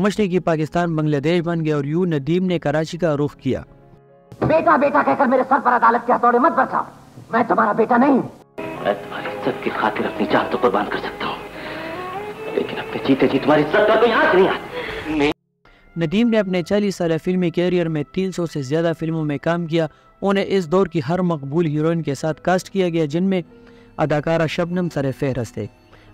مشرقی پاکستان بنگلہ دیش بن گیا اور یوں ندیم نے کراچی کا رخ کیا۔ بیٹا بیٹا کہہ کر میرے سر پر عدالت کے ہتھوڑے مت برساؤ، میں تمہارا بیٹا نہیں ہوں۔ میں تمہاری عزت کی خاطر اپنی جان تو قربان کر سکتا ہوں، لیکن اپنے جیتے جی تمہاری عزت کا کوئی آنکھ نہیں آتی۔ ندیم نے اپنے 40 سالہ فلمی کیریئر میں 300 سے زیادہ فلموں میں کام کیا۔ انہیں اس دور کی ہر مقبول ہیروئن کے ساتھ کاسٹ کیا گیا، جن میں اداکارہ شبنم سر فہرست ہے۔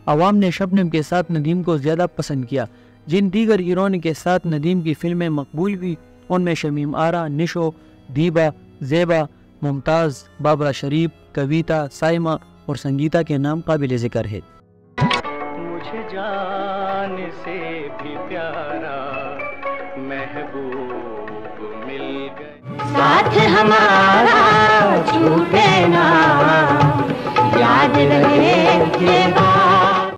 عوام نے شبنم کے ساتھ ندیم کو زیادہ پسند کیا۔ جن دیگر ہیروئن کے ساتھ ندیم کی فلمیں مقبول ہوئی ان میں شمیم آرا، نشو، دیبا، زیبا، ممتاز، بابرا شریف، کویتا، سائمہ اور سنگیتا کے نام قابل ذکر ہے۔ مجھے جان سے بھی پیارا محبوب مل گئے، ساتھ ہمارا چھوٹے نا، یاد رہے یہ بات۔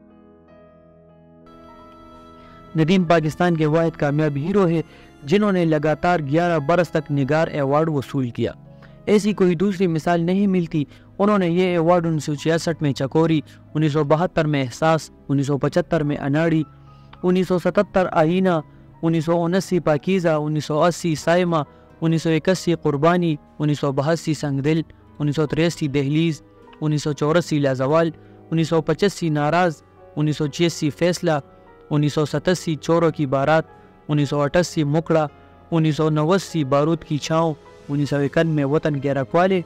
ندیم پاکستان کے واحد کامیاب ہیرو ہے جنہوں نے لگاتار 11 برس تک نگار ایوارڈ وصول کیا۔ ایسی کوئی دوسری مثال نہیں ملتی۔ انہوں نے یہ ایوارڈ 1966 میں چکوری، 1972 میں احساس، 1975 میں اناڑی، 1977 آئینہ، 1979 پاکیزہ، 1980 سائمہ، 1981 قربانی، 1982 سنگ دل، 1983 دہلیز، 1984 لازوال، 1985 ناراض، 1986 فیصلہ، 1987 چوروں کی بارات، 1988 مکڑا، 1989 بارود کی چھاؤں، 1991 میں وطن کے رکھوالے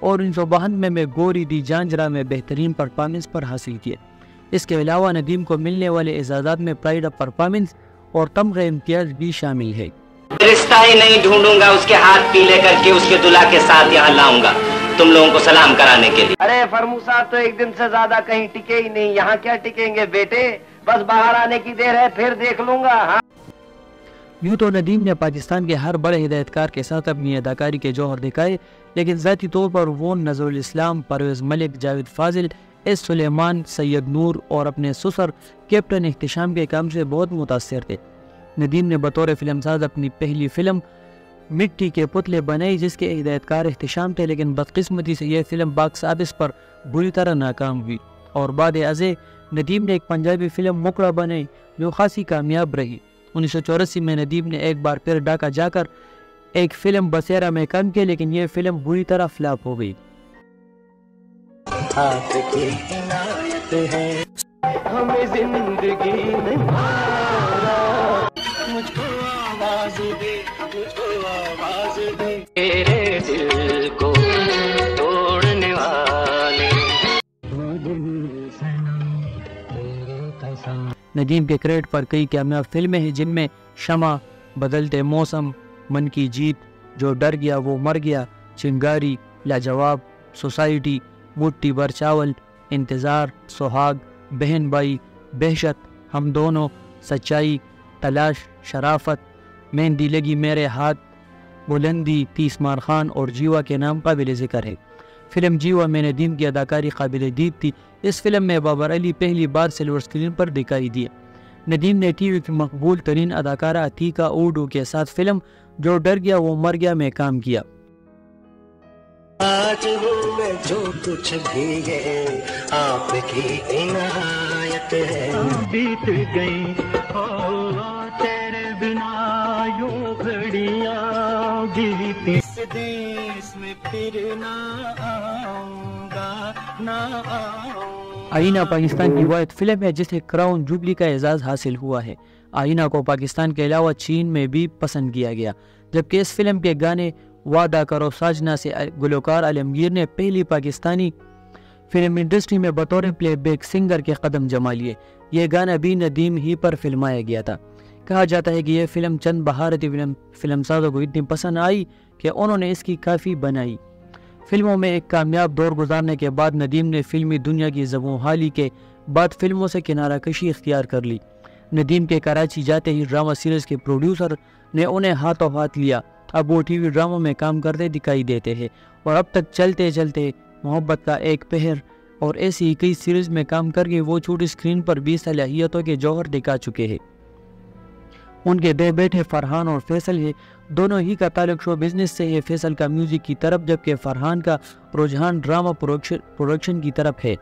اور 1992 میں گوری دی جانجرا میں بہترین پرفارمنس پر حاصل کیے۔ اس کے علاوہ ندیم کو ملنے والے اعزازات میں پرائڈ آف پرفارمنس اور تمغہ امتیاز بھی شامل ہے۔ رشتہ ہی نہیں ڈھونڈوں گا، اس کے ہاتھ پیلے کر کے اس کے دلہا کے ساتھ یہاں لاؤں گا تم لوگوں کو سلام کرانے کے لیے۔ ارے فرمو صاحب تو ایک دن سے زیادہ کہیں ٹکے ہی نہیں، یہاں کیا ٹکیں گے بیٹے، بس باہر آنے کی دیر ہے، پھر دیکھ لوں گا۔ ہاں یوں تو ندیم نے پاکستان کے ہر بڑے ہدایت کار کے ساتھ اپنی اداکاری کے جوہر دکھائے، لیکن ذاتی طور پر وہ نظر الاسلام، پرویز ملک، جاوید فاضل، ایس سلیمان، سید نور اور اپنے سسر کیپٹن احتشام کے کام سے بہت متاثر تھے۔ ندیم نے بطور فلم ساز اپنی پہلی فلم مٹی کے پتلے بنائی جس کے ہدایت کار احتشام تھے، لیکن بدقسمتی سے یہ فلم باکس آفس پر بری طرح ناکام ہوئی اور بعد ازیں ندیم نے ایک پنجابی فلم مکڑا بنائی جو خاصی کامیاب رہی۔ 1984 میں ندیم نے ایک بار پھر ڈھاکہ جا کر ایک فلم بسیرا میں کام کیا، لیکن یہ فلم بری طرح فلاپ ہو گئی۔ ہاتھ کی عنایت ہے ہمیں زندگی میں مارا، مجھ کو آواز دے، مجھ کو آواز دے، تیرے دل کو توڑنے والے ندیم کے کریڈٹ پر کئی کامیاب فلمیں ہیں جن میں شمع، بدلتے موسم، من کی جیت، جو ڈر گیا وہ مر گیا، چنگاری، لاجواب، سوسائٹی، مٹھی بھر چاول، انتظار، سہاگ، بہن بھائی، بہشت، ہم دونوں، سچائی، تلاش، شرافت، مہندی لگی میرے ہاتھ، بلندی، 30 مار خان اور جیوا کے نام قابل ذکر ہے۔ فلم جیوا میں ندیم کی اداکاری قابل دید تھی۔ اس فلم میں بابر علی پہلی بار سلور اسکرین پر دکھائی دی۔ ندیم نے ٹی وی کی مقبول ترین اداکارہ عتیقہ اردو کے ساتھ فلم جو ڈر گیا وہ مر گیا میں کام کیا۔ آج ہوں میں جو کچھ بھی ہے آپ کی عنایت ہے، بیت گئی تیرے بنا یوں گھڑیاں بیتی، اس دیس میں پھر نہ آؤں گا، نہ آؤں۔ آئینہ پاکستان کی واحد فلم ہے جسے کراؤن جوبلی کا اعزاز حاصل ہوا ہے۔ آئینہ کو پاکستان کے علاوہ چین میں بھی پسند کیا گیا، جبکہ اس فلم کے گانے وعدہ کرو ساجنا سے گلوکار عالمگیر نے پہلی پاکستانی فلم انڈسٹری میں بطور پلے بیک سنگر کے قدم جما لیے۔ یہ گانا بھی ندیم ہی پر فلمایا گیا تھا۔ کہا جاتا ہے کہ یہ فلم چند بھارتی فلم سازوں کو اتنی پسند آئی کہ انہوں نے اس کی کافی بنائی۔ فلموں میں ایک کامیاب دور گزارنے کے بعد ندیم نے فلمی دنیا کی زبوں حالی کے بعد فلموں سے کنارہ کشی اختیار کر لی۔ ندیم کے کراچی جاتے ہی ڈرامہ سیریز کے پروڈیوسر نے انہیں ہاتھوں ہاتھ لیا۔ اب وہ ٹی وی ڈراموں میں کام کرتے دکھائی دیتے ہیں اور اب تک چلتے چلتے محبت کا ایک پہر اور ایسی ہی کئی سیریز میں کام کر کے وہ چھوٹی اسکرین پر بھی صلاحیتوں کے جوہر دکھا چکے ہیں۔ ان کے دو بیٹے فرحان اور فیصل ہے، دونوں ہی کا تعلق شو بزنس سے ہے۔ فیصل کا میوزک کی طرف جبکہ فرحان کا رجحان ڈرامہ پروڈکشن کی طرف ہے۔